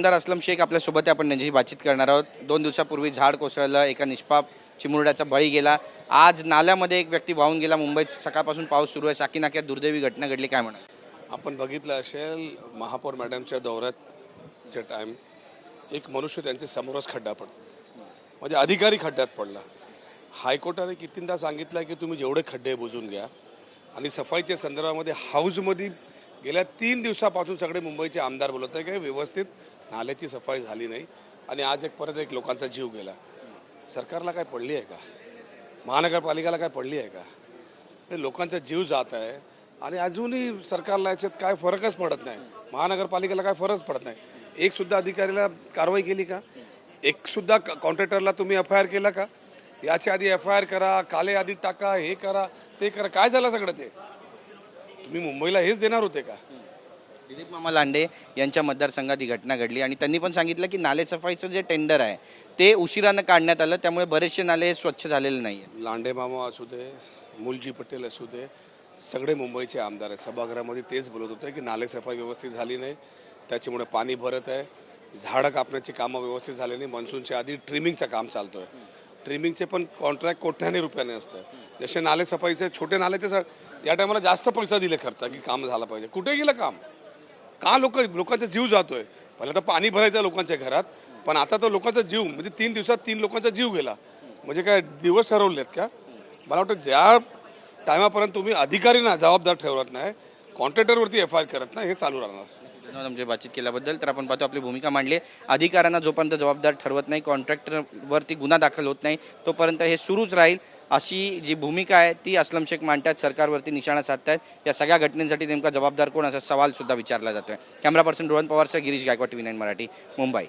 आमदार असलम शेख आपल्यासोबत आहे. आपण त्यांच्याशी बातचीत करणार आहोत. 2 दिवसापूर्वी झाड कोसळलं, एका निष्पाप चिमुरड्याचा बळी गेला. आज नाल्यामध्ये एक व्यक्ती वाहून गेला. मुंबईत सकाळपासून पाऊस सुरू आहे. साकीनाक्यात दुर्दैवी घटना घडली, काय म्हणा? आपण बघितलं असेल महापौर मॅडमच्या दौऱ्याच्या टाईम एक मनुष्य त्यांच्या समोरच खड्डा पडला, म्हणजे अधिकारी खड्ड्यात पडला. हायकोर्टाने कितींदा सांगितलं की तुम्ही जेवढे खड्डे बुजून घ्या, आणि सफाईच्या संदर्भामध्ये हाऊसमध्ये गेल्या 3 दिवसापासून सगळे मुंबईचे आमदार बोलत आहे की व्यवस्थित नाल्याची सफाई झाली नाही, आणि आज परत एक लोकांचा जीव गेला. सरकारला काय पडली आहे का? महानगरपालिकेला काय पडली आहे का? हे लोकांचा जीव जात आहे आणि अजूनही सरकारला याच्यात काय फरकच पडत नाही. महानगरपालिकेला काय फरक पडत नाही. एक सुद्धा अधिकाऱ्याला कारवाई केली का? एक सुद्धा कॉन्ट्रॅक्टरला तुम्ही FIR केला का? याच्या आधी FIR करा, काले आधी टाका, हे करा, ते करा. काय झालं सगळं ते? तुम्ही मुंबईला हेच देणार होते का? दिलीप मामा लांडे यांच्या मतदारसंघात ही घटना घडली आणि त्यांनी पण सांगितलं की नाले सफाईचं जे टेंडर आहे ते उशिरानं काढण्यात आलं, त्यामुळे बरेचसे नाले स्वच्छ झालेले नाही आहे. लांडे मामा असू दे, मुलजी पटेल असू दे, सगळे मुंबईचे आमदार आहे. सभागृहामध्ये तेच बोलत होते की नाले सफाई व्यवस्थित झाली नाही, त्याच्यामुळे पाणी भरत आहे. झाडं कापण्याची कामं व्यवस्थित झाली नाही. मान्सूनच्या आधी ट्रिमिंगचं काम चालतो आहे. ट्रिमिंगचे पण कॉन्ट्रॅक्ट कोट्याने रुपयाने असतं. जसे नाले सफाईचे छोटे नाल्याचे या टायमाला जास्त पैसा दिले खर्च की काम झालं पाहिजे. कुठे गेलं काम? का लोकांचा जीव जातोय? पहिलं तर पाणी भरायचं लोकांच्या घरात, पण आता तर लोकांचा जीव, म्हणजे 3 दिवसात 3 लोकांचा जीव गेला. म्हणजे काय दिवस ठरवलेत का? मला वाटतं ज्या टायमापर्यंत तुम्ही अधिकारींना जबाबदार ठरवत नाही, कॉन्ट्रॅक्टरवरती FIR करत नाही, हे चालू राहणार. धन्यवाद आमची बातचीत केल्याबद्दल. तर आपण पाहतो आपली भूमिका मांडली. अधिकाऱ्यांना जोपर्यंत जबाबदार ठरवत नाही, कॉन्ट्रॅक्टरवरती गुन्हा दाखल होत नाही, तोपर्यंत हे सुरूच राहील, अशी जी भूमिका आहे ती असलम शेख मांडतात. सरकारवरती निशाणा साधतायत. या सगळ्या घटनेसाठी नेमका जबाबदार कोण, असा सवाल सुद्धा विचारला जातोय. कॅमेरा पर्सन रोहन पवारसह गिरीश गायकवाड, TV9 मराठी, मुंबई.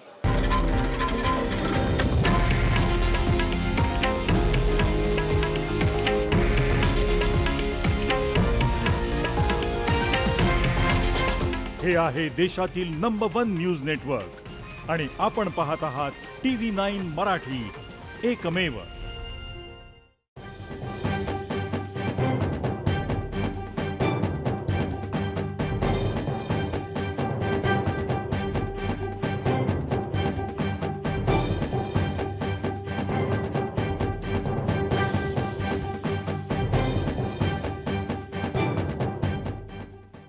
हे आहे देशातील नंबर 1 न्यूज नेटवर्क आणि आपण पाहत आहात TV9 मराठी, एकमेव.